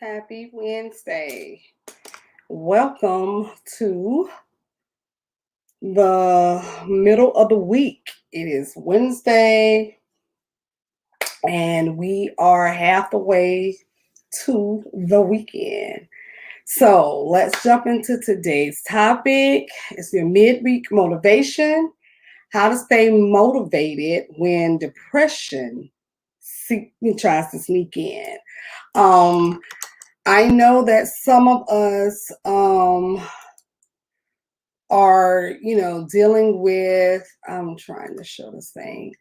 Happy Wednesday. Welcome to the middle of the week. It is Wednesday, and we are half the way to the weekend. So let's jump into today's topic. It's your midweek motivation. How to stay motivated when depression tries to sneak in. Um, I know that some of us are, dealing with, I'm trying to show this thing,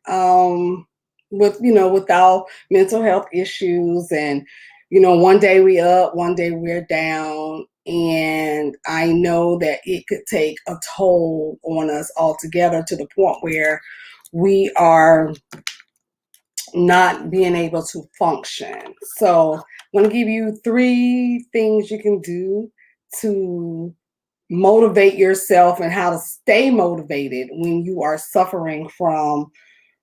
with our mental health issues. And, one day we up, one day we're down. And I know that it could take a toll on us altogether to the point where we are not being able to function. So I'm going to give you 3 things you can do to motivate yourself and how to stay motivated when you are suffering from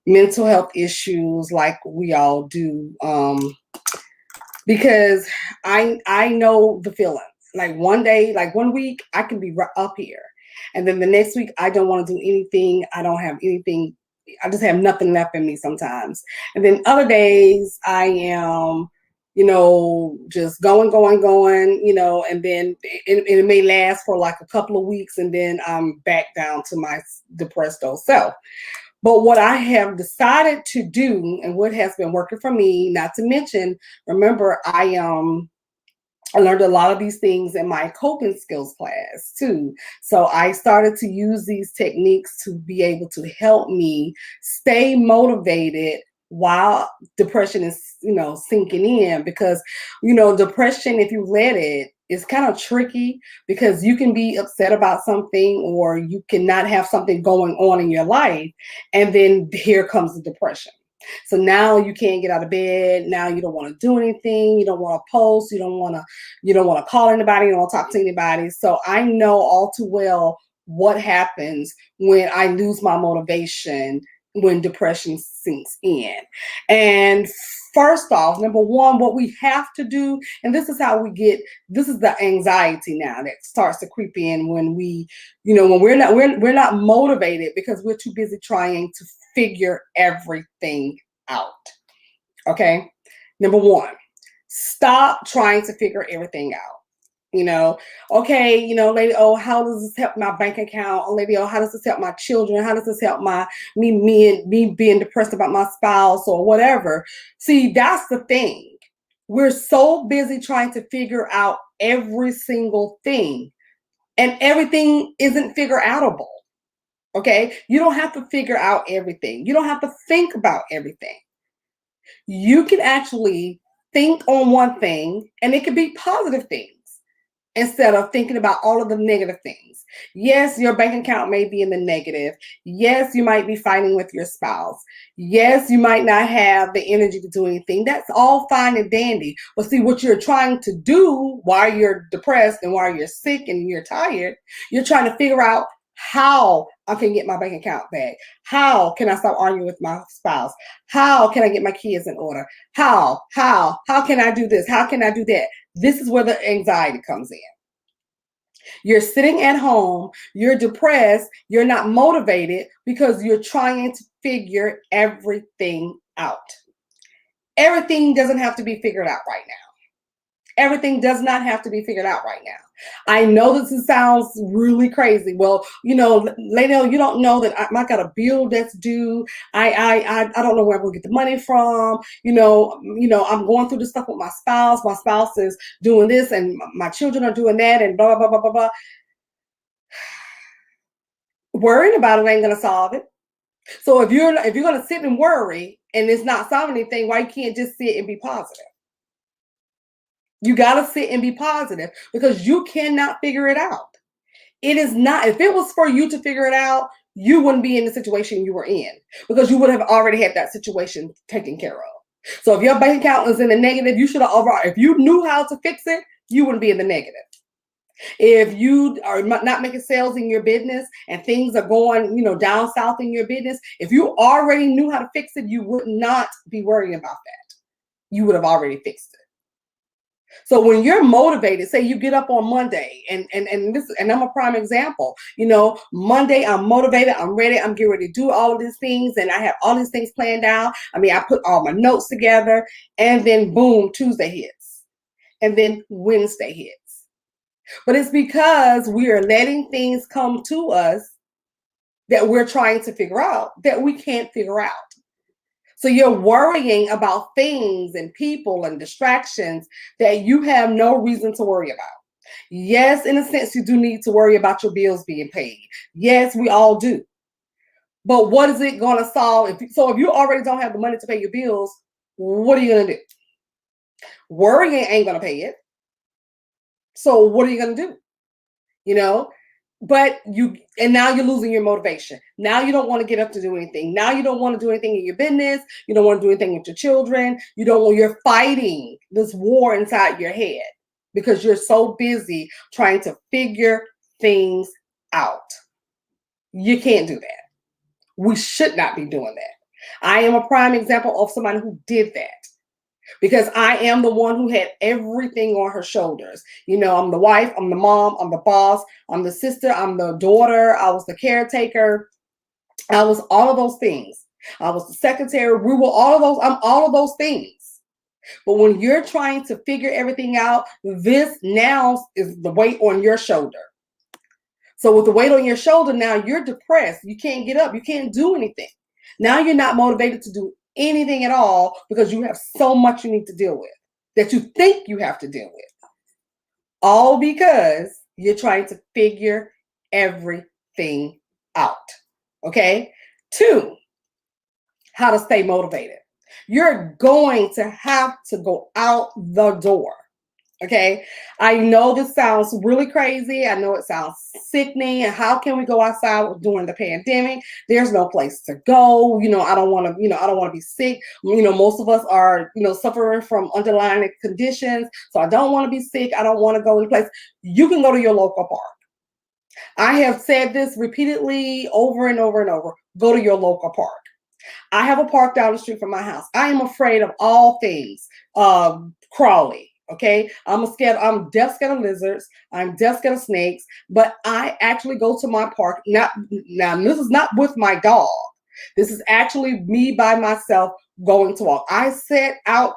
mental health issues like we all do. Because I know the feeling. Like one day, like one week, I can be up here. And then the next week, I don't want to do anything. I don't have anything. I just have nothing left in me sometimes. And then other days, I am, just going, and then it may last for like a couple of weeks, and then I'm back down to my depressed old self. But what I have decided to do and what has been working for me, not to mention, remember, I learned a lot of these things in my coping skills class too. So I started to use these techniques to be able to help me stay motivated while depression is, sinking in. Because, depression, if you let it, is kind of tricky because you can be upset about something or you cannot have something going on in your life. And then here comes the depression. So now you can't get out of bed. Now you don't want to do anything. You don't want to post. You don't want to call anybody. You don't want to talk to anybody. So I know all too well what happens when I lose my motivation when depression sinks in. And first off, number one, what we have to do, and this is the anxiety now that starts to creep in when when we're not motivated because we're too busy trying to figure everything out. Okay. Number one, stop trying to figure everything out. Lady, oh, how does this help my bank account? Oh, lady, oh, how does this help my children? How does this help me being depressed about my spouse or whatever? See, that's the thing. We're so busy trying to figure out every single thing, and everything isn't figure outable. Okay. You don't have to figure out everything. You don't have to think about everything. You can actually think on one thing, and it could be positive things instead of thinking about all of the negative things. Yes, your bank account may be in the negative. Yes, you might be fighting with your spouse. Yes, you might not have the energy to do anything. That's all fine and dandy. But see, what you're trying to do while you're depressed and while you're sick and you're tired, you're trying to figure out how I can get my bank account back. How can I stop arguing with my spouse? How can I get my kids in order? How can I do this? How can I do that? This is where the anxiety comes in. You're sitting at home, you're depressed, you're not motivated because you're trying to figure everything out. Everything doesn't have to be figured out right now. Everything does not have to be figured out right now. I know this sounds really crazy. Well, lady, you don't know that I got a bill that's due. I don't know where I'm gonna get the money from. I'm going through this stuff with my spouse. My spouse is doing this, and my children are doing that, and blah blah blah blah blah. Worrying about it ain't gonna solve it. So if you're gonna sit and worry and it's not solving anything, why you can't just sit and be positive? You got to sit and be positive because you cannot figure it out. It is not, if it was for you to figure it out, you wouldn't be in the situation you were in because you would have already had that situation taken care of. So if your bank account is in the negative, you should have if you knew how to fix it, you wouldn't be in the negative. If you are not making sales in your business and things are going, down south in your business, if you already knew how to fix it, you would not be worrying about that. You would have already fixed it. So when you're motivated, say you get up on Monday, and I'm a prime example. Monday I'm motivated, I'm ready, I'm getting ready to do all of these things, and I have all these things planned out. I mean, I put all my notes together, and then boom, Tuesday hits, and then Wednesday hits. But it's because we are letting things come to us that we're trying to figure out that we can't figure out. So you're worrying about things and people and distractions that you have no reason to worry about. Yes, in a sense, you do need to worry about your bills being paid. Yes, we all do. But what is it going to solve? If you already don't have the money to pay your bills, what are you going to do? Worrying ain't going to pay it. So what are you going to do? But now you're losing your motivation. Now you don't want to get up to do anything. Now you don't want to do anything in your business. You don't want to do anything with your children. You're fighting this war inside your head because you're so busy trying to figure things out. You can't do that. We should not be doing that. I am a prime example of somebody who did that. Because I am the one who had everything on her shoulders. I'm the wife, I'm the mom, I'm the boss, I'm the sister, I'm the daughter, I was the caretaker. I was all of those things. I was the secretary. We were all of those. I'm all of those things. But when you're trying to figure everything out, this now is the weight on your shoulder. So with the weight on your shoulder, now you're depressed. You can't get up. You can't do anything. Now you're not motivated to do anything at all because you have so much you need to deal with that you think you have to deal with. All because you're trying to figure everything out. Okay? 2, how to stay motivated. You're going to have to go out the door. Okay, I know this sounds really crazy. I know it sounds sickening. And how can we go outside during the pandemic? There's no place to go. I don't want to, I don't want to be sick. Most of us are, suffering from underlying conditions. So I don't want to be sick. I don't want to go any place. You can go to your local park. I have said this repeatedly over and over and over. Go to your local park. I have a park down the street from my house. I am afraid of all things crawly. Okay, I'm deaf scared of lizards. I'm deaf scared of snakes. But I actually go to my park. Now, this is not with my dog. This is actually me by myself going to walk. I set out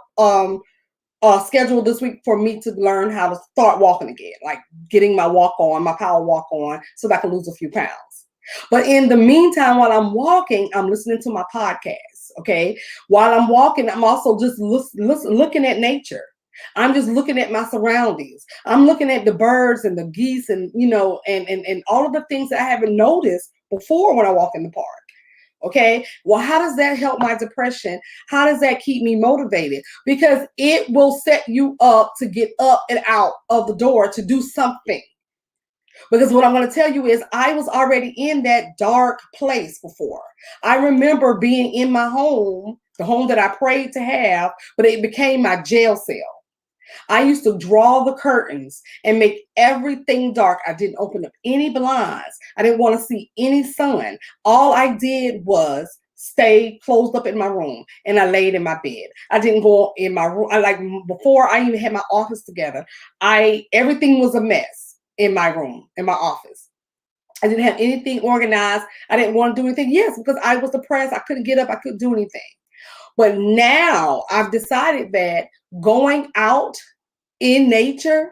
schedule this week for me to learn how to start walking again, like getting my walk on, my power walk on, so that I can lose a few pounds. But in the meantime, while I'm walking, I'm listening to my podcast. Okay, while I'm walking, I'm also just looking at nature. I'm just looking at my surroundings. I'm looking at the birds and the geese and and all of the things that I haven't noticed before when I walk in the park. Okay, well, how does that help my depression? How does that keep me motivated? Because it will set you up to get up and out of the door to do something. Because what I'm going to tell you is I was already in that dark place before. I remember being in my home, the home that I prayed to have, but it became my jail cell. I used to draw the curtains and make everything dark. I didn't open up any blinds. I didn't want to see any sun. All I did was stay closed up in my room, and I laid in my bed. I didn't go in my room. Before I even had my office together, everything was a mess in my room, in my office. I didn't have anything organized. I didn't want to do anything. Yes, because I was depressed. I couldn't get up. I couldn't do anything. But now I've decided that going out in nature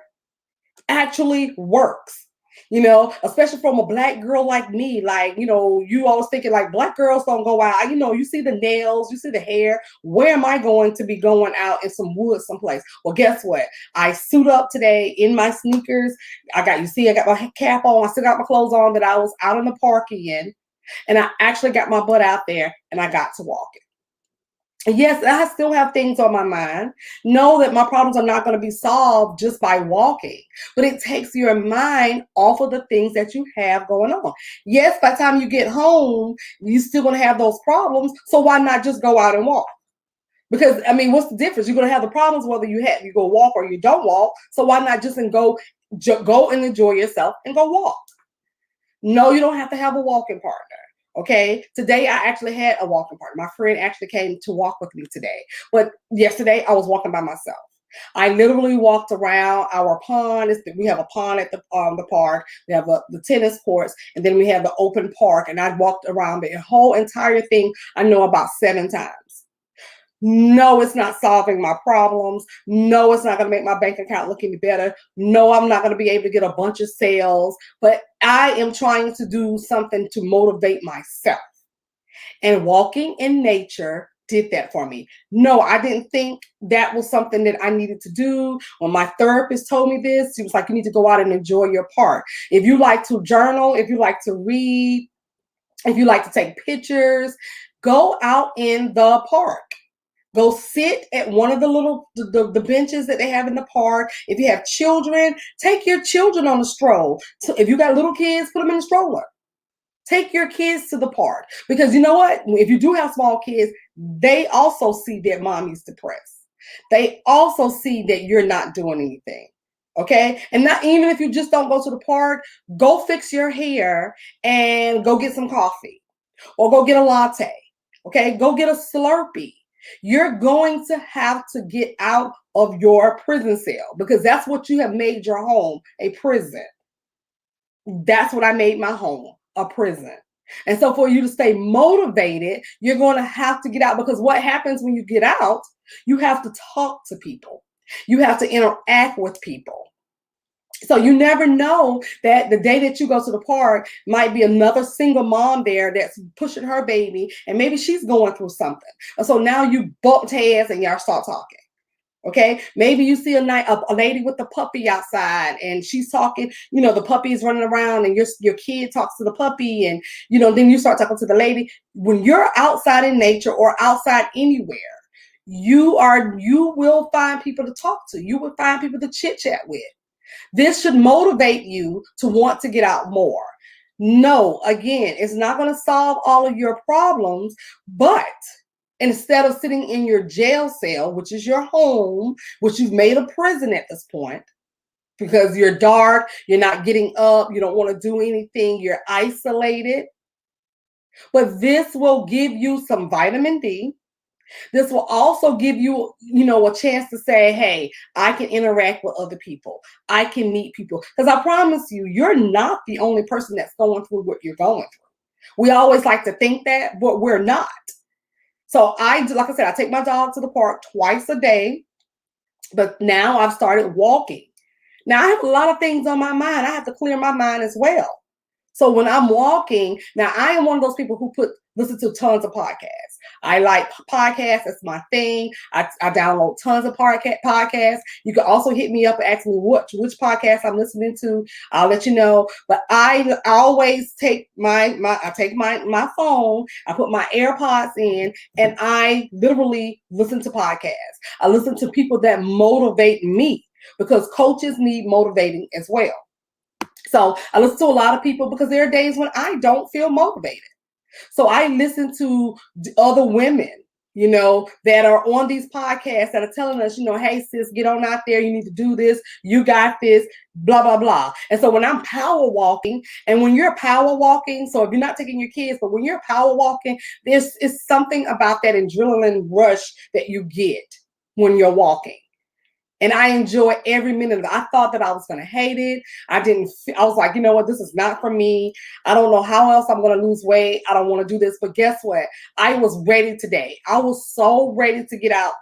actually works, especially from a Black girl like me. You always thinking like Black girls don't go out. You see the nails, you see the hair. Where am I going to be going out in some woods someplace? Well, guess what? I suit up today in my sneakers. I got my cap on. I still got my clothes on that I was out in the park in. And I actually got my butt out there and I got to walking. Yes, I still have things on my mind. Know that my problems are not going to be solved just by walking, but it takes your mind off of the things that you have going on. Yes, by the time you get home, you're still going to have those problems. So why not just go out and walk? Because, what's the difference? You're going to have the problems whether you go walk or you don't walk. So why not just go and enjoy yourself and go walk? No, you don't have to have a walking partner. Okay, today I actually had a walking partner. My friend actually came to walk with me today. But yesterday I was walking by myself. I literally walked around our pond. We have a pond at the park. We have the tennis courts, and then we have the open park. And I walked around the whole entire thing, I know, about 7 times. No, it's not solving my problems. No, it's not going to make my bank account look any better. No, I'm not going to be able to get a bunch of sales. But I am trying to do something to motivate myself. And walking in nature did that for me. No, I didn't think that was something that I needed to do. When my therapist told me this, she was like, you need to go out and enjoy your park. If you like to journal, if you like to read, if you like to take pictures, go out in the park. Go sit at one of the benches that they have in the park. If you have children, take your children on a stroll. So if you got little kids, put them in a stroller. Take your kids to the park, because you know what? If you do have small kids, they also see that mommy's depressed. They also see that you're not doing anything. Okay. And not even if you just don't go to the park, go fix your hair and go get some coffee or go get a latte. Okay. Go get a Slurpee. You're going to have to get out of your prison cell, because that's what you have made your home, a prison. That's what I made my home, a prison. And so for you to stay motivated, you're going to have to get out, because what happens when you get out, you have to talk to people. You have to interact with people. So you never know that the day that you go to the park might be another single mom there that's pushing her baby, and maybe she's going through something. So now you bumped heads and y'all start talking. Okay, maybe you see a lady with a puppy outside, and she's talking, the puppy is running around, and your kid talks to the puppy, and then you start talking to the lady. When you're outside in nature or outside anywhere, you will find people to talk to. You will find people to chit chat with. This should motivate you to want to get out more. No, again, it's not going to solve all of your problems, but instead of sitting in your jail cell, which is your home, which you've made a prison at this point, because you're dark, you're not getting up, you don't want to do anything, you're isolated. But this will give you some vitamin D. This will also give you, a chance to say, hey, I can interact with other people. I can meet people. Because I promise you, you're not the only person that's going through what you're going through. We always like to think that, but we're not. So like I said, I take my dog to the park twice a day, but now I've started walking. Now I have a lot of things on my mind. I have to clear my mind as well. So when I'm walking, now I am one of those people who listen to tons of podcasts. I like podcasts. That's my thing. I download tons of podcasts. You can also hit me up and ask me which podcast I'm listening to. I'll let you know. But I always take my phone, I put my AirPods in, and I literally listen to podcasts. I listen to people that motivate me, because coaches need motivating as well. So I listen to a lot of people because there are days when I don't feel motivated. So I listen to other women, that are on these podcasts that are telling us, hey, sis, get on out there. You need to do this. You got this, blah, blah, blah. And so when I'm power walking, and when you're power walking, so if you're not taking your kids, but when you're power walking, there's something about that adrenaline rush that you get when you're walking. And I enjoy every minute of it. I thought that I was going to hate it. I was like, you know what? This is not for me. I don't know how else I'm going to lose weight. I don't want to do this. But guess what? I was ready today. I was so ready to get out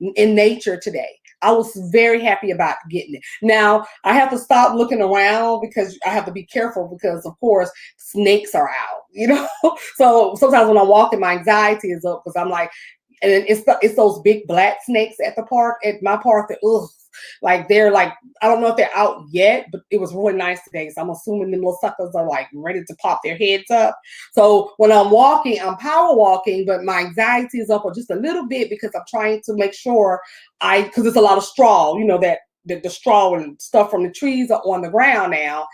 in nature today. I was very happy about getting it. Now, I have to stop looking around, because I have to be careful, because, of course, snakes are out, So sometimes when I'm walking, my anxiety is up, because I'm like, and it's those big black snakes at the park, at my park, that they're like, I don't know if they're out yet, but it was really nice today. So I'm assuming them little suckers are like ready to pop their heads up. So when I'm walking, I'm power walking, but my anxiety is up just a little bit, because I'm trying to make sure because it's a lot of straw, that the straw and stuff from the trees are on the ground now.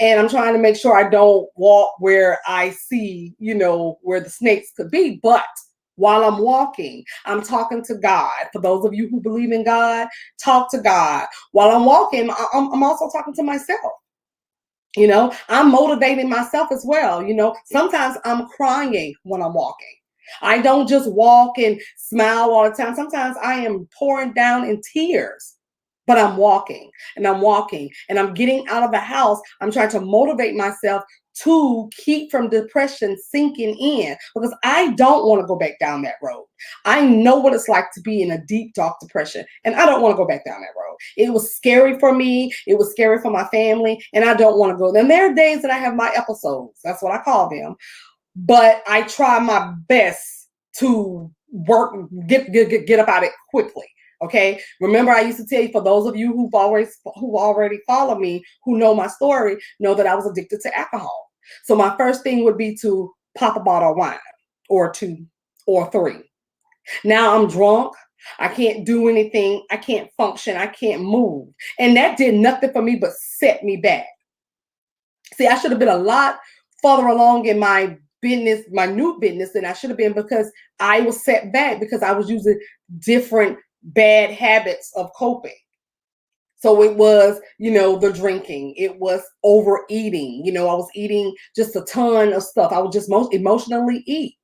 And I'm trying to make sure I don't walk where I see, where the snakes could be. But while I'm walking, I'm talking to God. For those of you who believe in God, talk to God. While I'm walking, I'm also talking to myself. I'm motivating myself as well. Sometimes I'm crying when I'm walking. I don't just walk and smile all the time. Sometimes I am pouring down in tears, but I'm walking and I'm walking and I'm getting out of the house. I'm trying to motivate myself to keep from depression sinking in because I don't want to go back down that road. I know what it's like to be in a deep, dark depression, and I don't want to go back down that road. It was scary for me. It was scary for my family, and I don't want to go. And there are days that I have my episodes. That's what I call them. But I try my best to get up out of it quickly. Okay. Remember, I used to tell you, for those of you who already follow me, who know my story, know that I was addicted to alcohol. So my first thing would be to pop a bottle of wine or two or three. Now I'm drunk. I can't do anything. I can't function. I can't move. And that did nothing for me but set me back. See, I should have been a lot further along in my business, my new business, than I should have been, because I was set back because I was using different bad habits of coping. So it was, the drinking, it was overeating. I was eating just a ton of stuff. I would just most emotionally eat.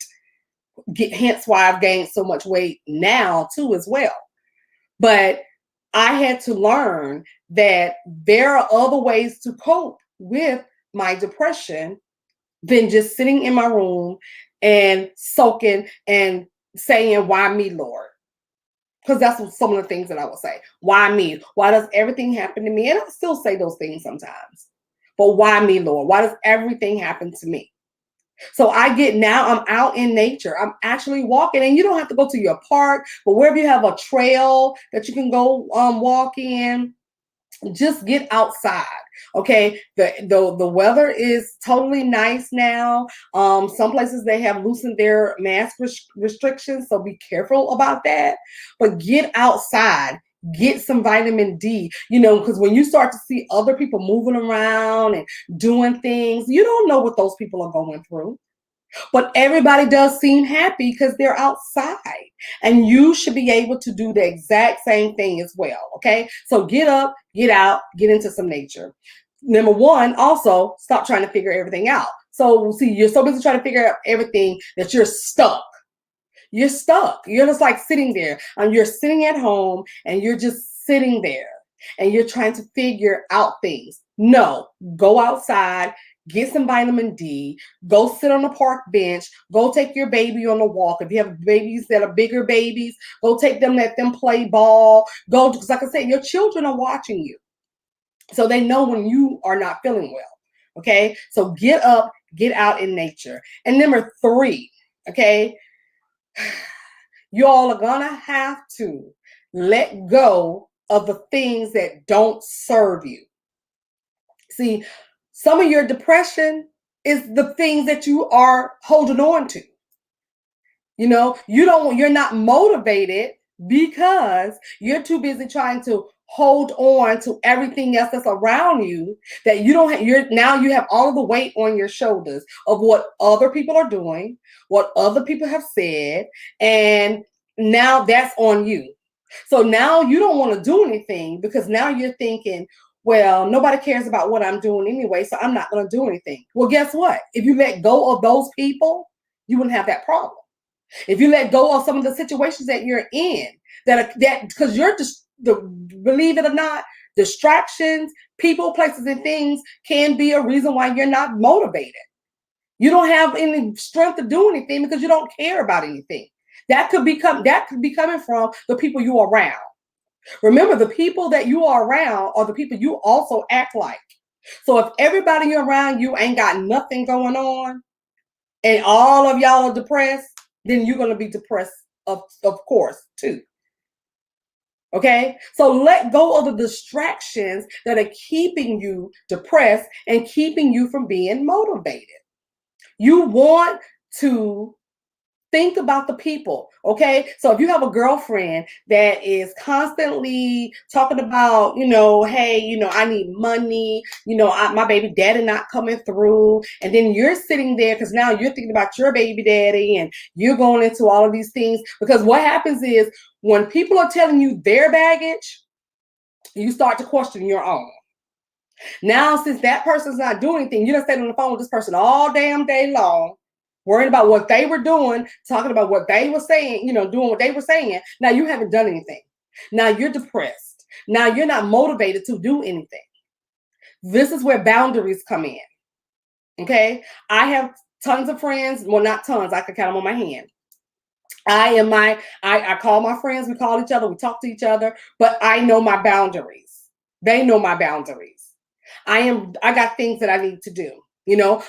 Hence why I've gained so much weight now too as well. But I had to learn that there are other ways to cope with my depression than just sitting in my room and soaking and saying, why me, Lord? Because that's some of the things that I would say. Why me? Why does everything happen to me? And I still say those things sometimes. But why me, Lord? Why does everything happen to me? So I'm out in nature. I'm actually walking, and you don't have to go to your park, but wherever you have a trail that you can go walk in, just get outside. Okay. The weather is totally nice now. Some places they have loosened their mask restrictions, so be careful about that. But get outside, get some vitamin D, because when you start to see other people moving around and doing things, you don't know what those people are going through. But everybody does seem happy because they're outside, and you should be able to do the exact same thing as well. Okay. So get up, get out, get into some nature. Number one, also stop trying to figure everything out. So see, you're so busy trying to figure out everything that you're stuck. You're stuck. You're just like sitting there, and you're sitting at home and you're just sitting there and you're trying to figure out things. No, go outside, get some vitamin D, go sit on the park bench, go take your baby on a walk. If you have babies that are bigger babies, go take them, let them play ball. Go, because like I said, your children are watching you. So they know when you are not feeling well. Okay. So get up, get out in nature. And number 3, okay, you all are going to have to let go of the things that don't serve you. See, some of your depression is the things that you are holding on to. You're not motivated because you're too busy trying to hold on to everything else that's around you, that you don't have. You have all of the weight on your shoulders of what other people are doing, what other people have said, and now that's on you. So now you don't want to do anything because now you're thinking, well, nobody cares about what I'm doing anyway, so I'm not going to do anything. Well, guess what? If you let go of those people, you wouldn't have that problem. If you let go of some of the situations that you're in, because you're just, believe it or not, distractions, people, places, and things can be a reason why you're not motivated. You don't have any strength to do anything because you don't care about anything. That could be coming from the people you are around. Remember, the people that you are around are the people you also act like. So if everybody you're around you ain't got nothing going on, and all of y'all are depressed, then you're going to be depressed, of course, too. Okay? So let go of the distractions that are keeping you depressed and keeping you from being motivated. You want to think about the people, okay? So if you have a girlfriend that is constantly talking about, hey, I need money, my baby daddy not coming through, and then you're sitting there because now you're thinking about your baby daddy and you're going into all of these things, because what happens is when people are telling you their baggage, you start to question your own. Now, since that person's not doing anything, you done stayed on the phone with this person all damn day long, worrying about what they were doing, talking about what they were saying, doing what they were saying. Now you haven't done anything. Now you're depressed. Now you're not motivated to do anything. This is where boundaries come in. Okay. I have tons of friends. Well, not tons. I can count them on my hand. I call my friends. We call each other. We talk to each other. But I know my boundaries. They know my boundaries. I got things that I need to do.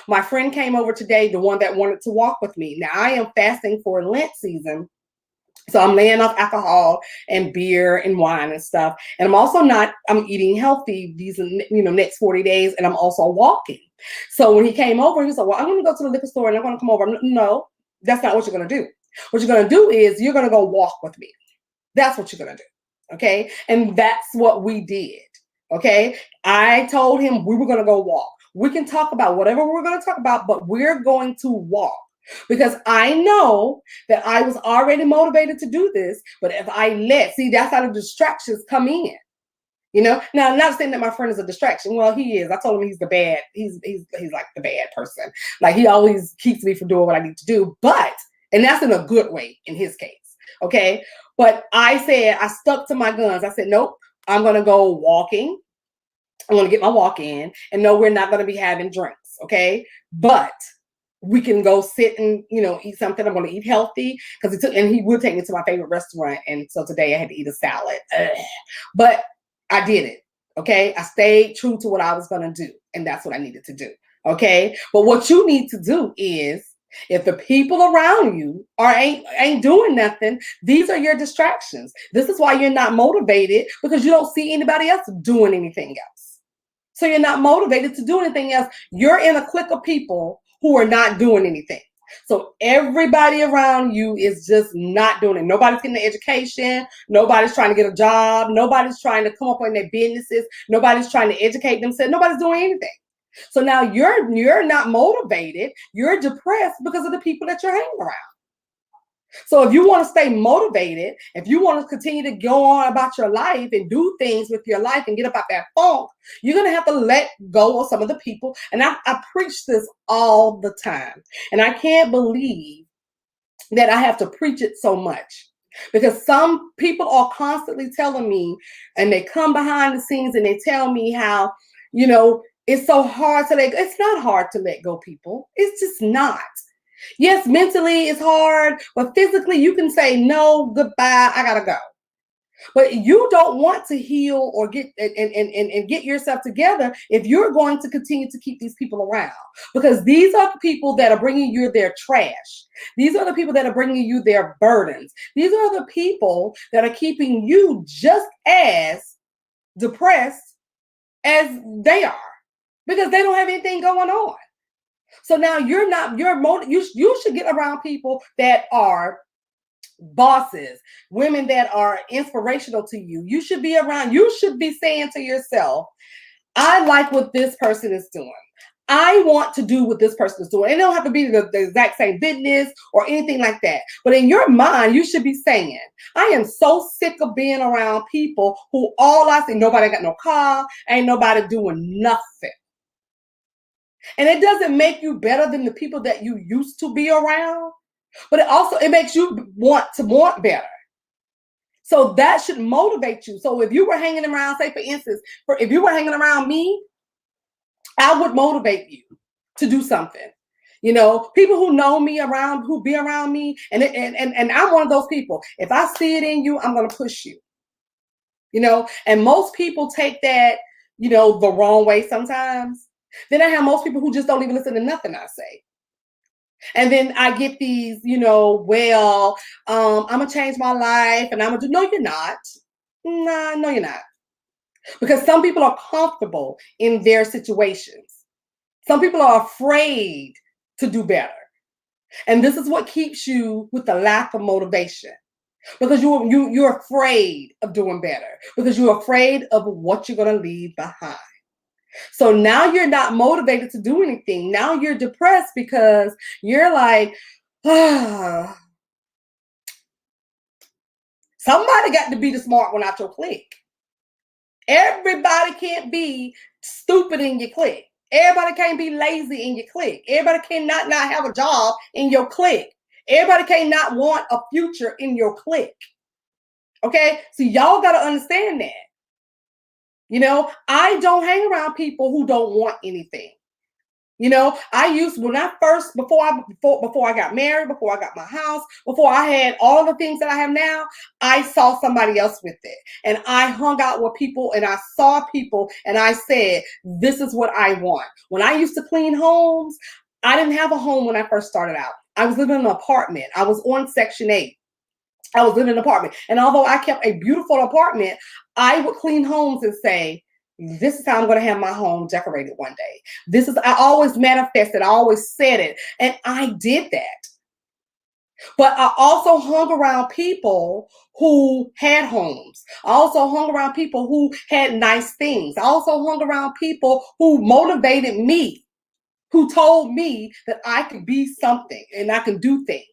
My friend came over today, the one that wanted to walk with me. Now I am fasting for Lent season. So I'm laying off alcohol and beer and wine and stuff. And I'm eating healthy these, next 40 days. And I'm also walking. So when he came over, he said, well, I'm going to go to the liquor store and I'm going to come over. No, that's not what you're going to do. What you're going to do is you're going to go walk with me. That's what you're going to do. Okay. And that's what we did. Okay. I told him we were going to go walk. We can talk about whatever we're going to talk about, but we're going to walk. Because I know that I was already motivated to do this, but if that's how the distractions come in. Now I'm not saying that my friend is a distraction. Well, he is. I told him he's the bad. He's like the bad person. Like he always keeps me from doing what I need to do. And that's in a good way in his case. Okay. But I stuck to my guns. I said, nope, I'm going to go walking. I'm going to get my walk in. And no, we're not going to be having drinks. Okay. But we can go sit and, eat something. I'm going to eat healthy and he would take me to my favorite restaurant. And so today I had to eat a salad, but I did it. Okay. I stayed true to what I was going to do. And that's what I needed to do. Okay. But what you need to do is if the people around you ain't doing nothing, these are your distractions. This is why you're not motivated because you don't see anybody else doing anything else. So you're not motivated to do anything else. You're in a clique of people who are not doing anything. So everybody around you is just not doing it. Nobody's getting an education. Nobody's trying to get a job. Nobody's trying to come up on their businesses. Nobody's trying to educate themselves. Nobody's doing anything. So now you're not motivated. You're depressed because of the people that you're hanging around. So if you want to stay motivated, if you want to continue to go on about your life and do things with your life and get about that funk, you're going to have to let go of some of the people. And I preach this all the time. And I can't believe that I have to preach it so much because some people are constantly telling me, and they come behind the scenes and they tell me how, it's so hard to let go. It's not hard to let go, people. It's just not. Yes, mentally it's hard, but physically you can say no, goodbye, I gotta go. But you don't want to heal or get and get yourself together if you're going to continue to keep these people around, because these are the people that are bringing you their trash. These are the people that are bringing you their burdens. These are the people that are keeping you just as depressed as they are because they don't have anything going on. So now you should get around people that are bosses, women that are inspirational to you. You should be saying to yourself, I like what this person is doing. I want to do what this person is doing. It don't have to be the exact same business or anything like that. But in your mind, you should be saying, I am so sick of being around people who all I see, nobody got no car, ain't nobody doing nothing. And it doesn't make you better than the people that you used to be around, but it makes you want better. So that should motivate you. So if you were hanging around, say for instance, if you were hanging around me, I would motivate you to do something. People who know me who be around me, and I'm one of those people. If I see it in you, I'm going to push you. And most people take that, the wrong way sometimes. Then I have most people who just don't even listen to nothing I say. And then I get these, I'm going to change my life and I'm going to do, no, you're not. Nah, no, you're not. Because some people are comfortable in their situations. Some people are afraid to do better. And this is what keeps you with the lack of motivation. Because you're afraid of doing better. Because you're afraid of what you're going to leave behind. So now you're not motivated to do anything. Now you're depressed because you're like, somebody got to be the smart one out your clique. Everybody can't be stupid in your clique. Everybody can't be lazy in your clique. Everybody cannot not have a job in your clique. Everybody cannot want a future in your clique. Okay? So y'all got to understand that. You know, I don't hang around people who don't want anything. You know, before I got married, before I got my house, before I had all the things that I have now, I saw somebody else with it. And I hung out with people and I saw people and I said, this is what I want. When I used to clean homes, I didn't have a home when I first started out. I was living in an apartment. I was on Section 8. I was living in an apartment. And although I kept a beautiful apartment, I would clean homes and say, this is how I'm going to have my home decorated one day. I always manifested. I always said it. And I did that. But I also hung around people who had homes. I also hung around people who had nice things. I also hung around people who motivated me, who told me that I could be something and I can do things.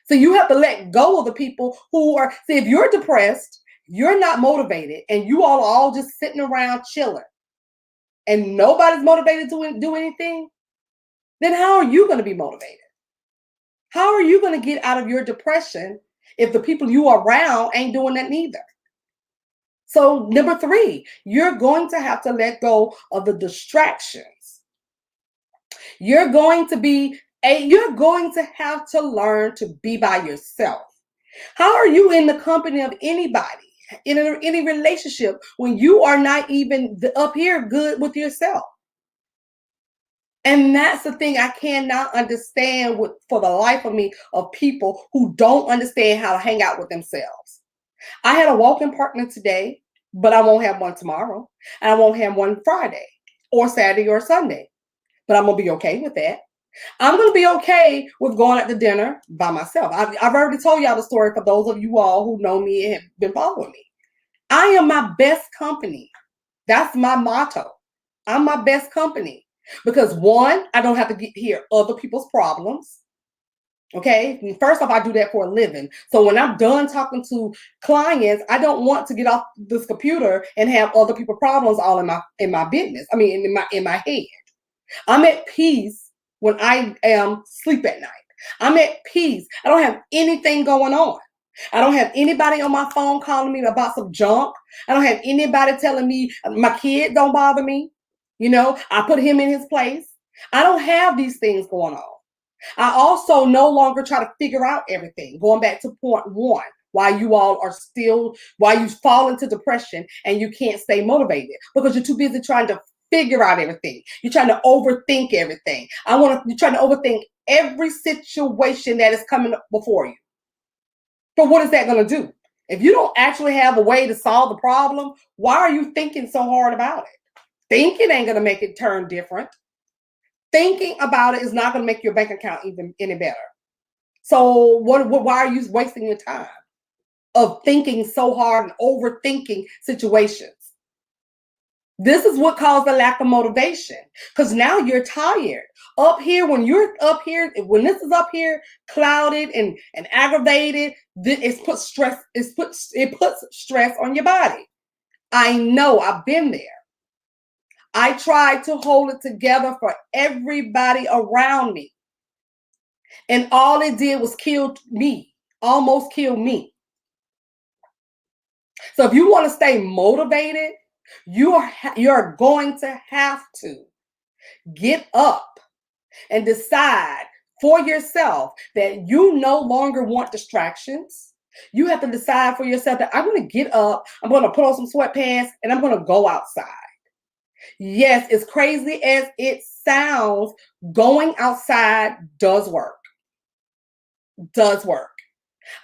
So you have to let go of the people who are, see, if you're depressed, you're not motivated, and you all just sitting around chilling, and nobody's motivated to do anything, then how are you going to be motivated? How are you going to get out of your depression if the people you are around ain't doing that neither? So number 3, you're going to have to let go of the distractions. You're going to have to learn to be by yourself. How are you in the company of anybody, in any relationship, when you are not even up here good with yourself? And that's the thing I cannot understand for the life of me, of people who don't understand how to hang out with themselves. I had a walking partner today, but I won't have one tomorrow. And I won't have one Friday or Saturday or Sunday. But I'm going to be okay with that. I'm going to be okay with going out to dinner by myself. I've already told y'all the story for those of you all who know me and have been following me. I am my best company. That's my motto. I'm my best company. Because 1, I don't have to hear other people's problems. Okay. And first off, I do that for a living. So when I'm done talking to clients, I don't want to get off this computer and have other people's problems all in my business. I mean, in my head. I'm at peace when I am asleep at night. I'm at peace. I don't have anything going on. I don't have anybody on my phone calling me about some junk. I don't have anybody telling me my kid don't bother me. You know, I put him in his place. I don't have these things going on. I also no longer try to figure out everything. Going back to point 1, why you fall into depression and you can't stay motivated, because you're too busy trying to figure out everything. You're trying to overthink everything. You're trying to overthink every situation that is coming before you. So what is that going to do? If you don't actually have a way to solve the problem, why are you thinking so hard about it? Thinking ain't going to make it turn different. Thinking about it is not going to make your bank account even any better. So why are you wasting your time of thinking so hard and overthinking situations? This is what caused the lack of motivation, because now you're tired. Up here, when this is up here clouded and aggravated, it puts stress on your body. I know, I've been there. I tried to hold it together for everybody around me. And all it did was almost kill me. So if you want to stay motivated, you're going to have to get up and decide for yourself that you no longer want distractions. You have to decide for yourself that I'm going to get up, I'm going to put on some sweatpants, and I'm going to go outside. Yes, as crazy as it sounds, going outside does work. Does work.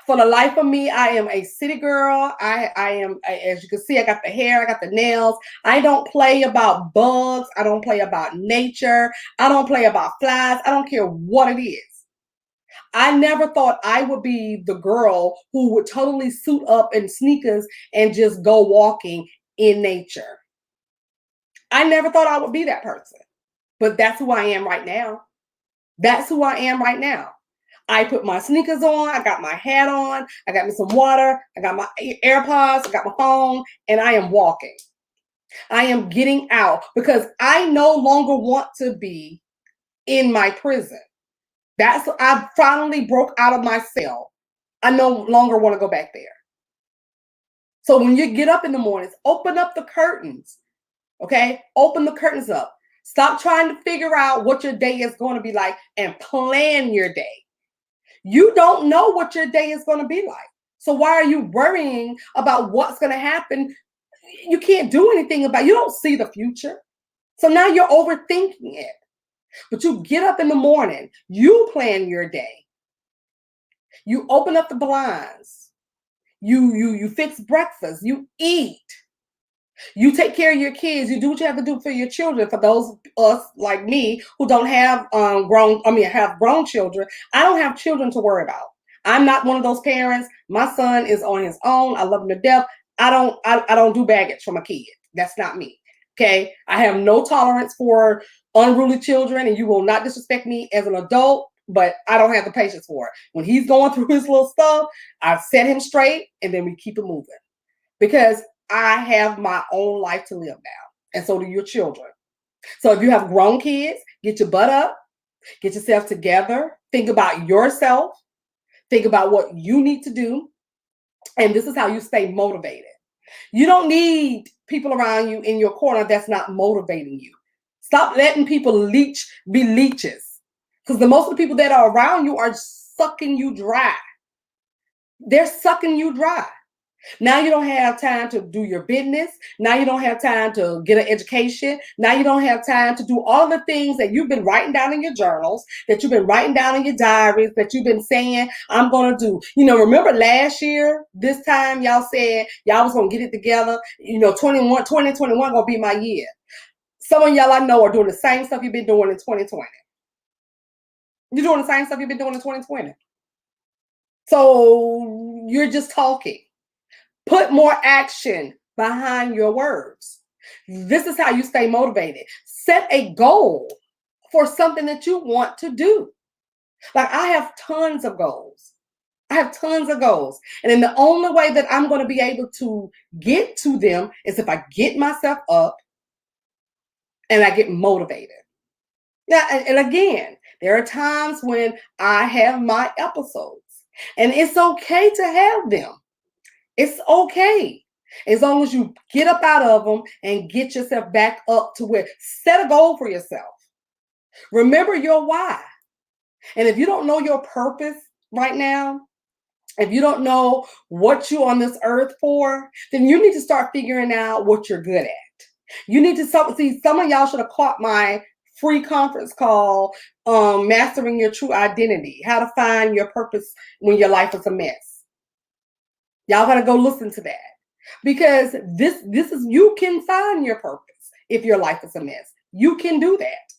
For the life of me, I am a city girl. I am, as you can see, I got the hair, I got the nails. I don't play about bugs. I don't play about nature. I don't play about flies. I don't care what it is. I never thought I would be the girl who would totally suit up in sneakers and just go walking in nature. I never thought I would be that person, but that's who I am right now. That's who I am right now. I put my sneakers on, I got my hat on, I got me some water, I got my AirPods, I got my phone, and I am walking. I am getting out because I no longer want to be in my prison. I finally broke out of my cell. I no longer want to go back there. So when you get up in the mornings, open up the curtains. Okay? Open the curtains up. Stop trying to figure out what your day is going to be like and plan your day. You don't know what your day is going to be like. So why are you worrying about what's going to happen? You can't do anything about it. You don't see the future. So now you're overthinking it. But you get up in the morning, you plan your day. You open up the blinds. You fix breakfast. You eat. You take care of your kids. You do what you have to do for your children. For those us like me who don't have have grown children, I don't have children to worry about. I'm not one of those parents. My son is on his own. I love him to death. I don't do baggage for my kid. That's not me. Okay. I have no tolerance for unruly children, and you will not disrespect me as an adult, but I don't have the patience for it. When he's going through his little stuff, I set him straight and then we keep it moving. Because I have my own life to live now. And so do your children. So if you have grown kids, get your butt up, get yourself together, think about yourself, think about what you need to do. And this is how you stay motivated. You don't need people around you in your corner that's not motivating you. Stop letting people be leeches. Because the most of the people that are around you are sucking you dry. They're sucking you dry. Now you don't have time to do your business. Now you don't have time to get an education. Now you don't have time to do all the things that you've been writing down in your journals, that you've been writing down in your diaries, that you've been saying, I'm going to do. Remember last year, this time y'all said y'all was going to get it together. 2021 going to be my year. Some of y'all I know are doing the same stuff you've been doing in 2020. You're doing the same stuff you've been doing in 2020. So you're just talking. Put more action behind your words. This is how you stay motivated. Set a goal for something that you want to do. Like I have tons of goals. And then the only way that I'm going to be able to get to them is if I get myself up and I get motivated. Yeah, and again, there are times when I have my episodes, and it's okay to have them. It's okay. As long as you get up out of them and get yourself back up to where, set a goal for yourself. Remember your why. And if you don't know your purpose right now, if you don't know what you're on this earth for, then you need to start figuring out what you're good at. You need to see, some of y'all should have caught my free conference call, Mastering Your True Identity, how to find your purpose when your life is a mess. Y'all gotta go listen to that, because this is, you can find your purpose if your life is a mess. You can do that,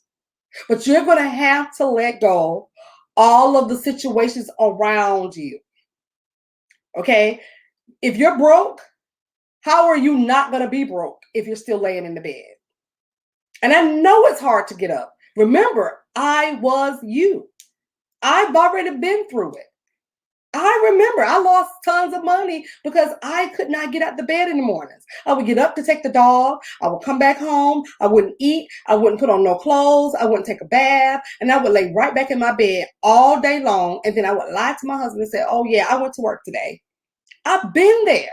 but you're gonna have to let go all of the situations around you. Okay, if you're broke, how are you not gonna be broke if you're still laying in the bed? And I know it's hard to get up. Remember, I was you. I've already been through it. I remember I lost tons of money because I could not get out the bed in the mornings. I would get up to take the dog. I would come back home. I wouldn't eat. I wouldn't put on no clothes. I wouldn't take a bath. And I would lay right back in my bed all day long. And then I would lie to my husband and say, oh yeah, I went to work today. I've been there.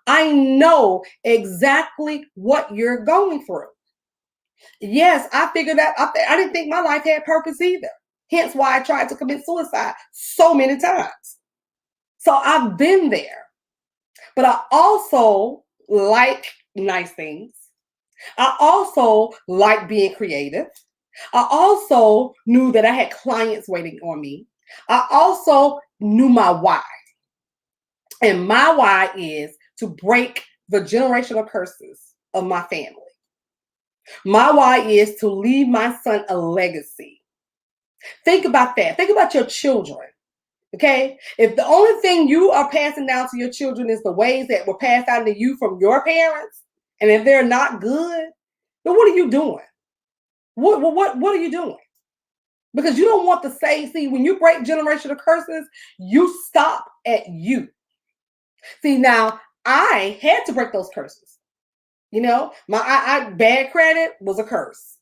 I know exactly what you're going through. Yes, I figured that I didn't think my life had purpose either. Hence why I tried to commit suicide so many times. So I've been there. But I also like nice things. I also like being creative. I also knew that I had clients waiting on me. I also knew my why. And my why is to break the generational curses of my family. My why is to leave my son a legacy. Think about that. Think about your children. Okay? If the only thing you are passing down to your children is the ways that were passed down to you from your parents, and if they're not good, then what are you doing? What are you doing? Because you don't want to say, see, when you break generational curses, you stop at you. See, now I had to break those curses. You know, my bad credit was a curse.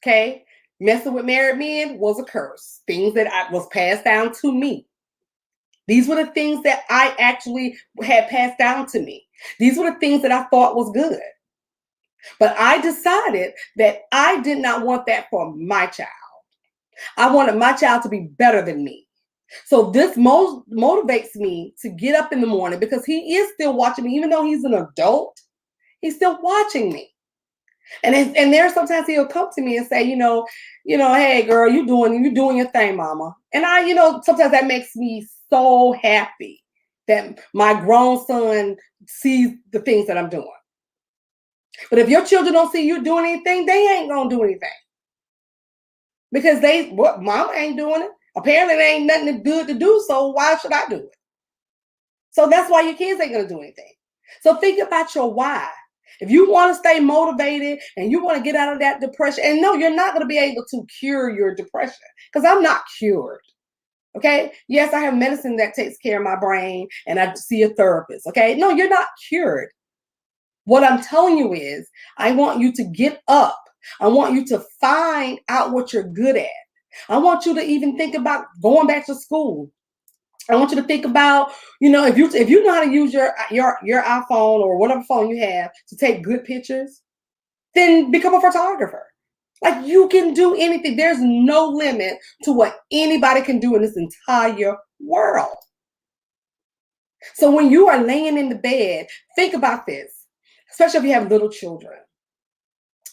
Okay. Messing with married men was a curse. Things that I was passed down to me. These were the things that I actually had passed down to me. These were the things that I thought was good. But I decided that I did not want that for my child. I wanted my child to be better than me. So this motivates me to get up in the morning because he is still watching me, even though he's an adult, he's still watching me. And there's sometimes he'll come to me and say, hey girl, you doing your thing, mama. And I, sometimes that makes me so happy that my grown son sees the things that I'm doing. But if your children don't see you doing anything, they ain't gonna do anything. Because mama ain't doing it. Apparently there ain't nothing good to do, so why should I do it? So that's why your kids ain't gonna do anything. So think about your why. If you want to stay motivated and you want to get out of that depression, and no, you're not going to be able to cure your depression because I'm not cured. Okay. Yes, I have medicine that takes care of my brain and I see a therapist. Okay. No, you're not cured. What I'm telling you is I want you to get up. I want you to find out what you're good at. I want you to even think about going back to school. I want you to think about, if you know how to use your iPhone or whatever phone you have to take good pictures, then become a photographer. Like you can do anything. There's no limit to what anybody can do in this entire world. So when you are laying in the bed, think about this, especially if you have little children.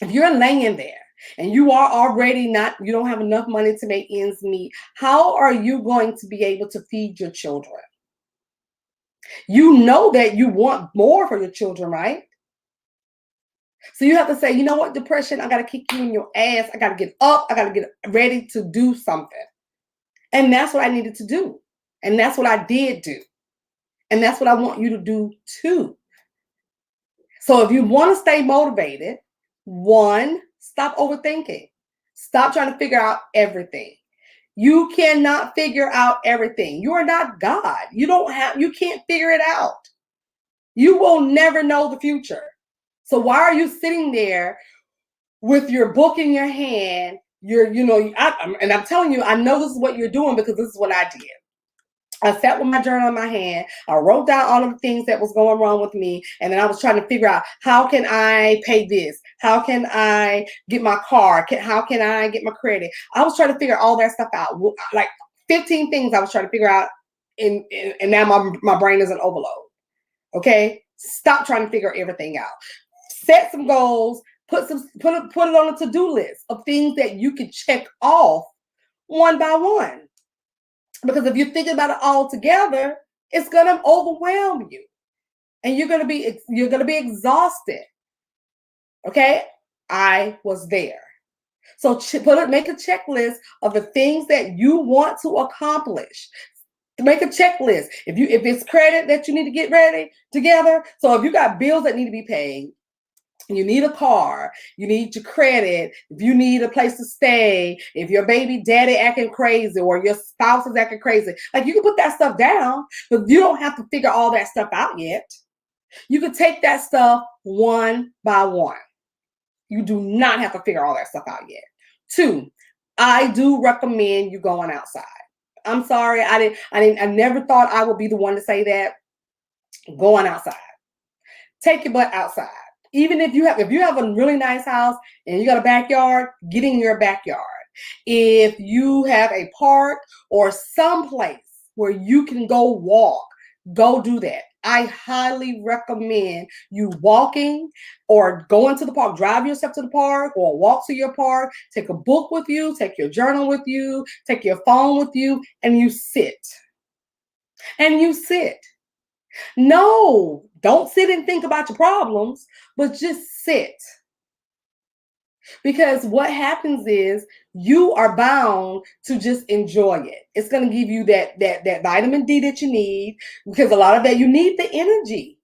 If you're laying there and you are already you don't have enough money to make ends meet, how are you going to be able to feed your children? You know that you want more for your children, right? So you have to say, you know what, depression, I got to kick you in your ass. I got to get up. I got to get ready to do something. And that's what I needed to do. And that's what I did do. And that's what I want you to do too. So if you want to stay motivated, one, stop overthinking. Stop trying to figure out everything. You cannot figure out everything. You are not God. You can't figure it out. You will never know the future. So why are you sitting there with your book in your hand? And I'm telling you, I know this is what you're doing because this is what I did. I sat with my journal in my hand. I wrote down all of the things that was going wrong with me. And then I was trying to figure out, how can I pay this? How can I get my car? How can I get my credit? I was trying to figure all that stuff out. Like 15 things I was trying to figure out. And now my brain is an overload. Okay? Stop trying to figure everything out. Set some goals. Put it on a to-do list of things that you can check off one by one. Because if you're thinking about it all together, it's going to overwhelm you. And you're going to be exhausted. Okay? I was there. So make a checklist of the things that you want to accomplish. Make a checklist. If it's credit that you need to get ready together. So if you got bills that need to be paid, you need a car, you need your credit, if you need a place to stay, if your baby daddy acting crazy or your spouse is acting crazy, like you can put that stuff down, but you don't have to figure all that stuff out yet. You can take that stuff one by one. You do not have to figure all that stuff out yet. 2, I do recommend you going outside. I'm sorry, I never thought I would be the one to say that. Going outside. Take your butt outside. Even if you have a really nice house and you got a backyard, get in your backyard. If you have a park or someplace where you can go walk, go do that. I highly recommend you walking or going to the park. Drive yourself to the park or walk to your park. Take a book with you, take your journal with you, take your phone with you, and you sit. And you sit. No, don't sit and think about your problems, but just sit. Because what happens is you are bound to just enjoy it. It's going to give you that vitamin D that you need, because a lot of that, you need the energy.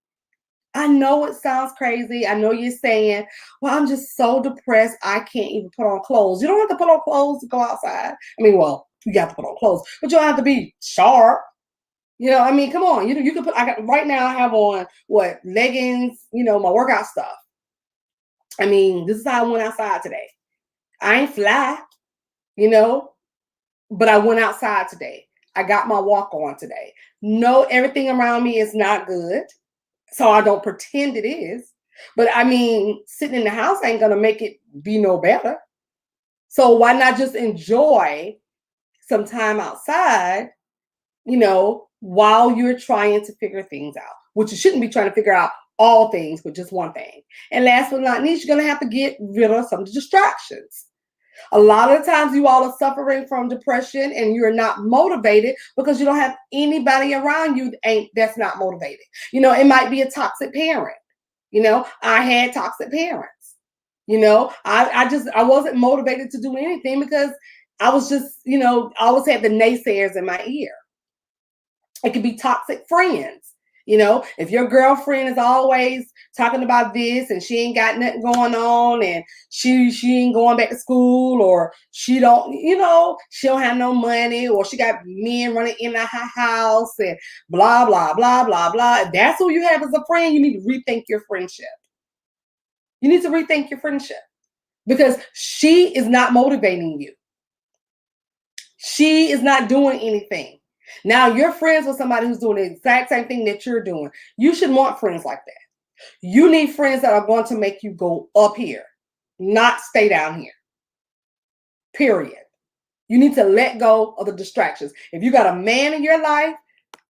I know it sounds crazy. I know you're saying, well, I'm just so depressed, I can't even put on clothes. You don't have to put on clothes to go outside. I mean, well, you got to put on clothes, but you don't have to be sharp. I mean, come on. You can put. Right now I have on leggings. My workout stuff. I mean, this is how I went outside today. I ain't fly, you know, but I went outside today. I got my walk on today. No, everything around me is not good, so I don't pretend it is. But I mean, sitting in the house ain't gonna make it be no better. So why not just enjoy some time outside, while you're trying to figure things out, which you shouldn't be trying to figure out all things, but just one thing. And last but not least, you're going to have to get rid of some distractions. A lot of the times you all are suffering from depression and you're not motivated because you don't have anybody around you that's not motivated. It might be a toxic parent. I had toxic parents. I wasn't motivated to do anything because I was just, I always had the naysayers in my ear. It could be toxic friends. If your girlfriend is always talking about this and she ain't got nothing going on and she ain't going back to school, or she don't have no money, or she got men running in her house and blah, blah, blah, blah, blah. If that's who you have as a friend, you need to rethink your friendship. You need to rethink your friendship because she is not motivating you. She is not doing anything. Now you're friends with somebody who's doing the exact same thing that you're doing. You should want friends like that. You need friends that are going to make you go up here, not stay down here. Period. You need to let go of the distractions. If you got a man in your life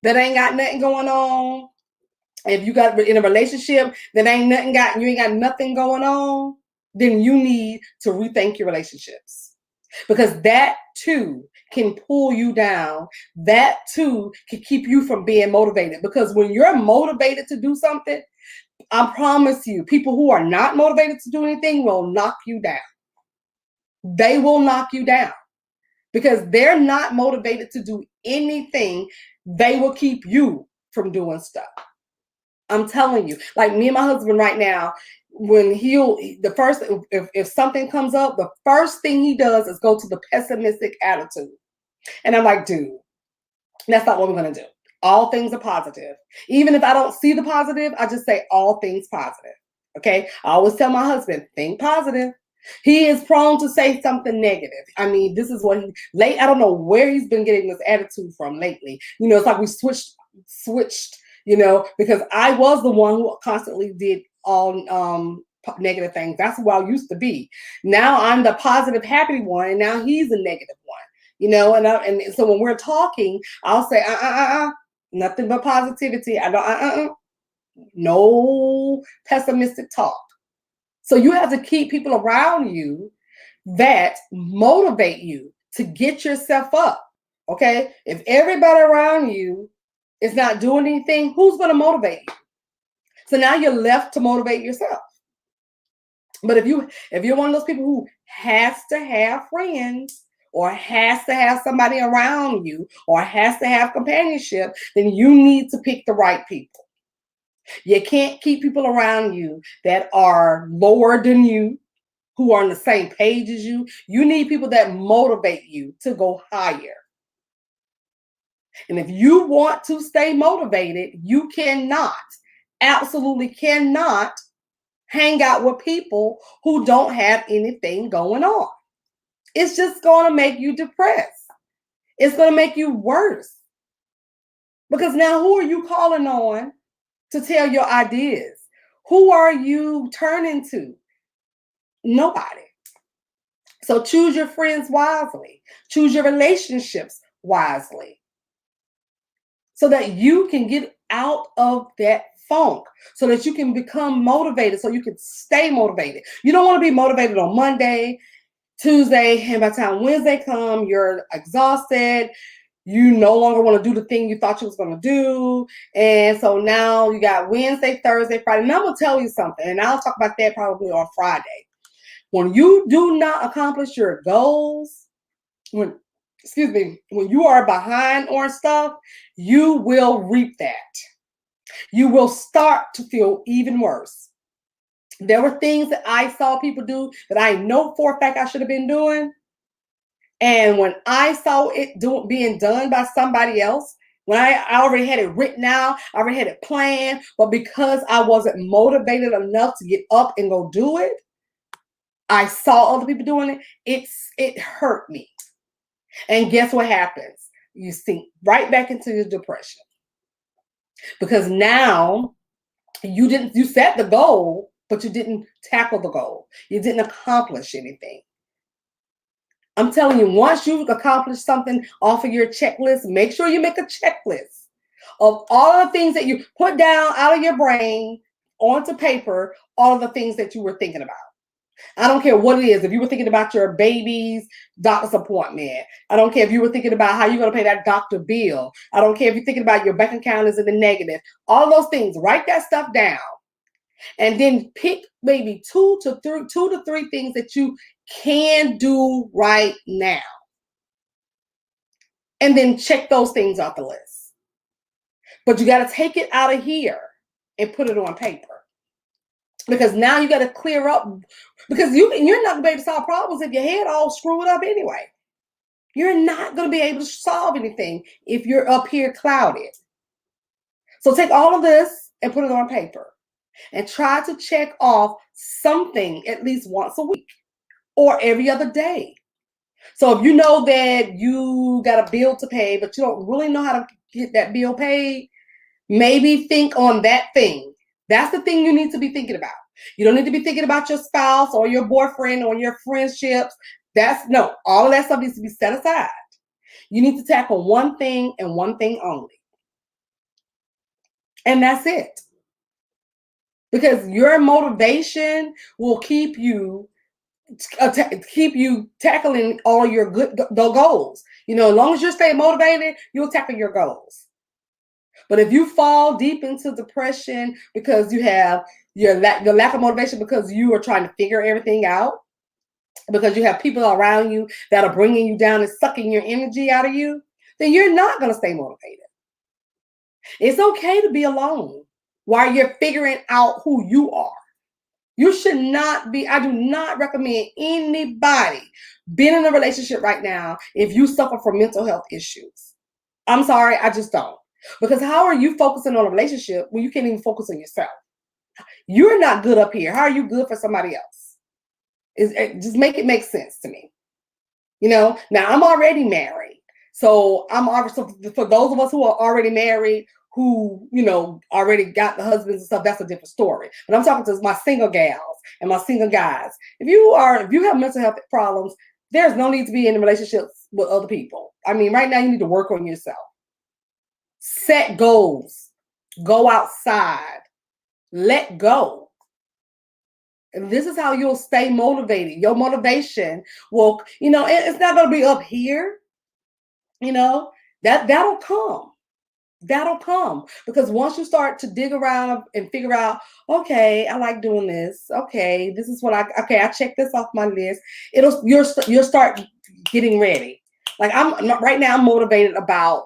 that ain't got nothing going on, if you got in a relationship that you ain't got nothing going on, then you need to rethink your relationships. Because that too can pull you down. That too can keep you from being motivated. Because when you're motivated to do something, I promise you, people who are not motivated to do anything will knock you down. They will knock you down because they're not motivated to do anything. They will keep you from doing stuff. I'm telling you, like me and my husband right now, when if something comes up, the first thing he does is go to the pessimistic attitude. And I'm like, dude, that's not what we're going to do. All things are positive. Even if I don't see the positive, I just say all things positive. Okay. I always tell my husband, think positive. He is prone to say something negative. I mean, this is what I don't know where he's been getting this attitude from lately. It's like we switched, because I was the one who constantly did all negative things. That's who I used to be. Now I'm the positive, happy one, and now he's a negative one. And so when we're talking, I'll say nothing but positivity. I don't no pessimistic talk. So you have to keep people around you that motivate you to get yourself up. Okay, if everybody around you is not doing anything, who's going to motivate you? So now you're left to motivate yourself. But if you're one of those people who has to have friends, or has to have somebody around you, or has to have companionship, then you need to pick the right people. You can't keep people around you that are lower than you, who are on the same page as you. You need people that motivate you to go higher. And if you want to stay motivated, you absolutely cannot hang out with people who don't have anything going on. It's just going to make you depressed. It's going to make you worse. Because now who are you calling on to tell your ideas? Who are you turning to? Nobody. So choose your friends wisely. Choose your relationships wisely. So that you can get out of that funk, so that you can become motivated, so you can stay motivated. You don't want to be motivated on Monday, Tuesday, and by the time Wednesday comes, you're exhausted. You no longer want to do the thing you thought you was going to do. And so now you got Wednesday, Thursday, Friday. And I'm going to tell you something, and I'll talk about that probably on Friday. When you do not accomplish your goals, when you are behind on stuff, you will reap that. You will start to feel even worse. There were things that I saw people do that I know for a fact I should have been doing. And when I saw it being done by somebody else, when I already had it written out, I already had it planned, but because I wasn't motivated enough to get up and go do it, I saw other people doing it. It hurt me. And guess what happens? You sink right back into your depression. Because now you set the goal, but you didn't tackle the goal. You didn't accomplish anything. I'm telling you, once you've accomplished something off of your checklist, make sure you make a checklist of all of the things that you put down out of your brain onto paper, all of the things that you were thinking about. I don't care what it is. If you were thinking about your baby's doctor's appointment, I don't care if you were thinking about how you're going to pay that doctor bill. I don't care if you're thinking about your bank account is in the negative. All those things, write that stuff down. And then pick maybe two to three things that you can do right now. And then check those things off the list. But you got to take it out of here and put it on paper. Because now you got to clear up, because you're not going to be able to solve problems if your head all screwed up anyway. You're not going to be able to solve anything if you're up here clouded. So take all of this and put it on paper. And try to check off something at least once a week or every other day. So if you know that you got a bill to pay, but you don't really know how to get that bill paid, maybe think on that thing. That's the thing you need to be thinking about. You don't need to be thinking about your spouse or your boyfriend or your friendships. All of that stuff needs to be set aside. You need to tackle one thing and one thing only. And that's it. Because your motivation will keep you tackling all your the goals. As long as you stay motivated, you'll tackle your goals. But if you fall deep into depression because you have your lack of motivation, because you are trying to figure everything out, because you have people around you that are bringing you down and sucking your energy out of you, then you're not going to stay motivated. It's okay to be alone while you're figuring out who you are. You should not be, I do not recommend anybody being in a relationship right now if you suffer from mental health issues. I'm sorry, I just don't. Because how are you focusing on a relationship when you can't even focus on yourself? You're not good up here. How are you good for somebody else? Just make it make sense to me. Now I'm already married. So for those of us who are already married, who, already got the husbands and stuff, that's a different story. But I'm talking to my single gals and my single guys. If you have mental health problems, there's no need to be in relationships with other people. I mean, right now you need to work on yourself. Set goals. Go outside. Let go. And this is how you'll stay motivated. Your motivation will, it's not going to be up here. That'll come. That'll come, because once you start to dig around and figure out, okay, I like doing this. Okay, this is what I check this off my list. You'll start getting ready. Like right now, I'm motivated about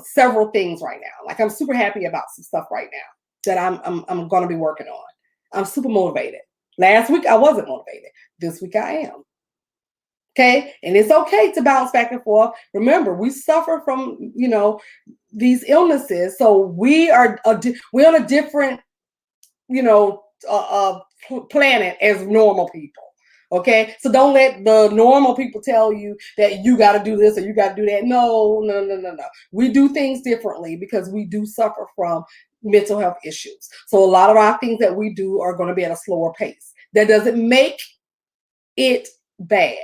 several things right now. Like I'm super happy about some stuff right now that I'm going to be working on. I'm super motivated. Last week I wasn't motivated. This week I am. Okay, and it's okay to bounce back and forth. Remember, we suffer from these illnesses, so we're on a different planet as normal people. Okay, so don't let the normal people tell you that you got to do this or you got to do that. No. We do things differently because we do suffer from mental health issues. So a lot of our things that we do are going to be at a slower pace. That doesn't make it bad.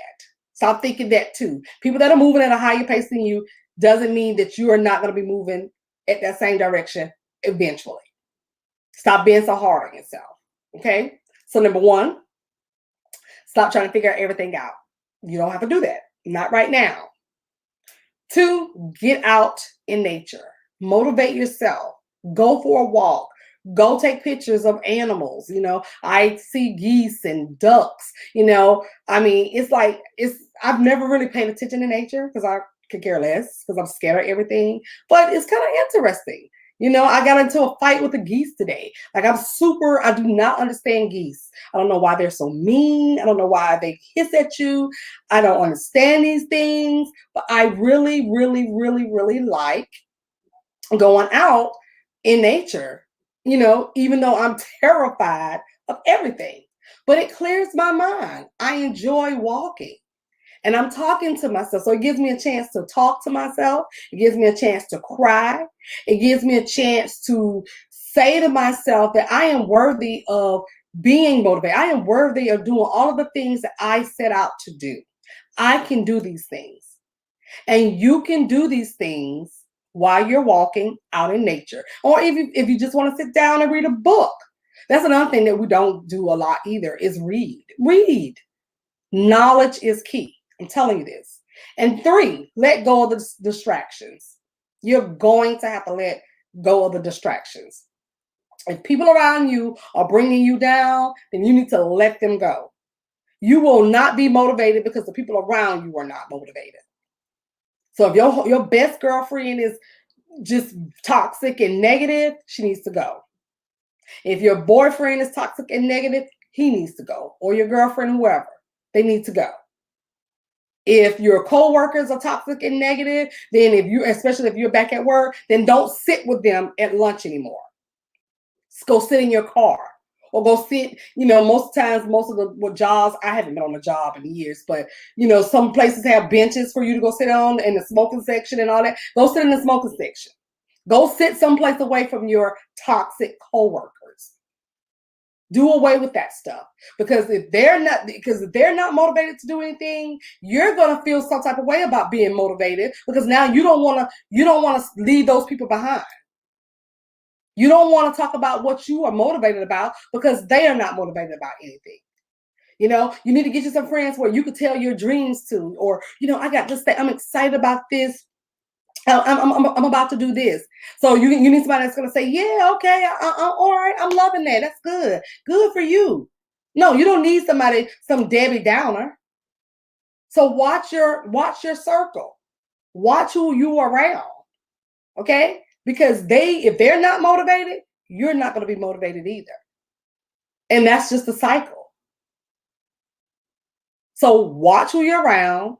Stop thinking that too. People that are moving at a higher pace than you doesn't mean that you are not going to be moving at that same direction eventually. Stop being so hard on yourself. Okay? So number one, stop trying to figure everything out. You don't have to do that. Not right now. 2, get out in nature. Motivate yourself. Go for a walk. Go take pictures of animals. I see geese and ducks. I've never really paid attention to nature because I could care less because I'm scared of everything. But it's kind of interesting. I got into a fight with the geese today. Like I do not understand geese. I don't know why they're so mean. I don't know why they hiss at you. I don't understand these things. But I really, really, really, really like going out in nature. Even though I'm terrified of everything. but it clears my mind. I enjoy walking. And I'm talking to myself. So it gives me a chance to talk to myself. It gives me a chance to cry. It gives me a chance to say to myself that I am worthy of being motivated. I am worthy of doing all of the things that I set out to do. I can do these things. And you can do these things while you're walking out in nature. Or if you just want to sit down and read a book. That's another thing that we don't do a lot either is read. Read. Knowledge is key. I'm telling you this. And 3, let go of the distractions. You're going to have to let go of the distractions. If people around you are bringing you down, then you need to let them go. You will not be motivated because the people around you are not motivated. So if your best girlfriend is just toxic and negative, she needs to go. If your boyfriend is toxic and negative, he needs to go. Or your girlfriend, whoever, they need to go. If your coworkers are toxic and negative, then especially if you're back at work, then don't sit with them at lunch anymore. Just go sit in your car or go sit, most of the jobs, I haven't been on a job in years, but some places have benches for you to go sit on in the smoking section and all that. Go sit in the smoking section. Go sit someplace away from your toxic coworkers. Do away with that stuff because if they're not motivated to do anything, you're gonna feel some type of way about being motivated because now you don't want to leave those people behind. You don't want to talk about what you are motivated about because they are not motivated about anything. You need to get you some friends where you could tell your dreams to, or I got this thing, I'm excited about this. I'm about to do this. So you need somebody that's going to say, yeah, okay, all right, I'm loving that. That's good. Good for you. No, you don't need some Debbie Downer. So watch your circle. Watch who you are around. Okay? Because if they're not motivated, you're not going to be motivated either. And that's just the cycle. So watch who you're around.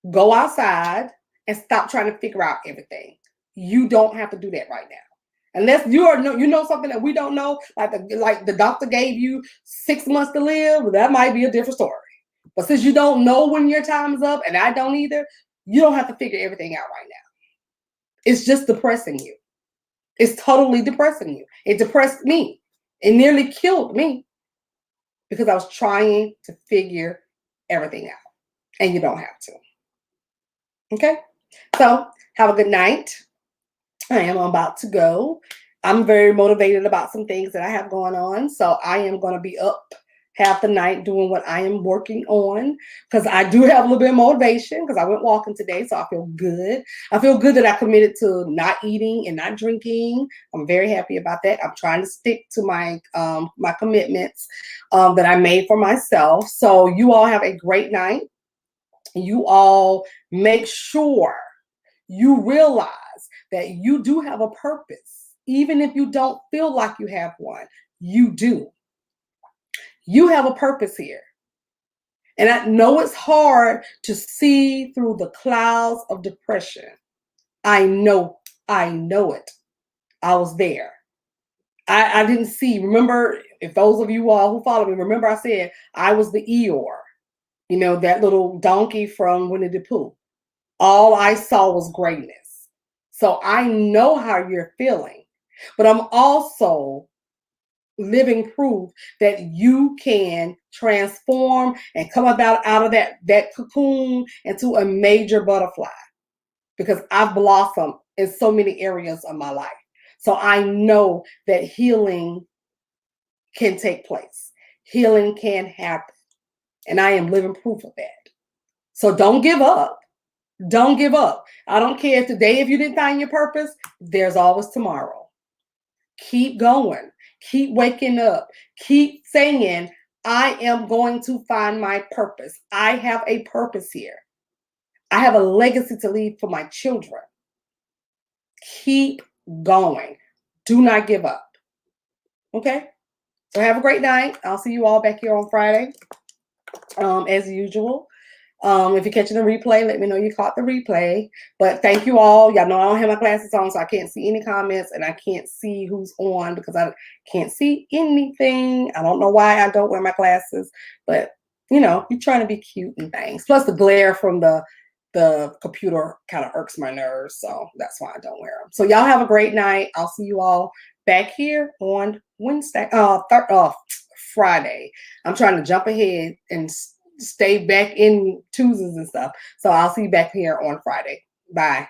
Go outside. And stop trying to figure out everything. You don't have to do that right now. Unless you know something that we don't know, like the doctor gave you 6 months to live, that might be a different story. But since you don't know when your time is up, and I don't either, you don't have to figure everything out right now. It's just depressing you. It's totally depressing you. It depressed me. It nearly killed me because I was trying to figure everything out. And you don't have to. Okay? So have a good night. I am about to go. I'm very motivated about some things that I have going on. So I am going to be up half the night doing what I am working on because I do have a little bit of motivation because I went walking today. So I feel good. I feel good that I committed to not eating and not drinking. I'm very happy about that. I'm trying to stick to my commitments that I made for myself. So you all have a great night. You all make sure you realize that you do have a purpose. Even if you don't feel like you have one, you do. You have a purpose here. And I know it's hard to see through the clouds of depression. I know it. I was there. I didn't see. Remember, if those of you all who follow me, remember I said I was the Eeyore, that little donkey from Winnie the Pooh. All I saw was greatness. So I know how you're feeling, but I'm also living proof that you can transform and come out of that cocoon into a major butterfly because I've blossomed in so many areas of my life. So I know that healing can take place. Healing can happen. And I am living proof of that. So don't give up. Don't give up. I don't care if today, if you didn't find your purpose, there's always tomorrow. Keep going. Keep waking up. Keep saying, I am going to find my purpose. I have a purpose here. I have a legacy to leave for my children. Keep going. Do not give up. Okay? So have a great night. I'll see you all back here on Friday, as usual. If you're catching the replay, let me know you caught the replay. But thank you all. Y'all know I don't have my glasses on, so I can't see any comments, and I can't see who's on because I can't see anything. I don't know why I don't wear my glasses, but you know, you're trying to be cute and things. Plus the glare from the computer kind of irks my nerves, so that's why I don't wear them. So y'all have a great night. I'll see you all back here on Wednesday, Friday. I'm trying to jump ahead and stay back in Tuesdays and stuff. So I'll see you back here on Friday. Bye.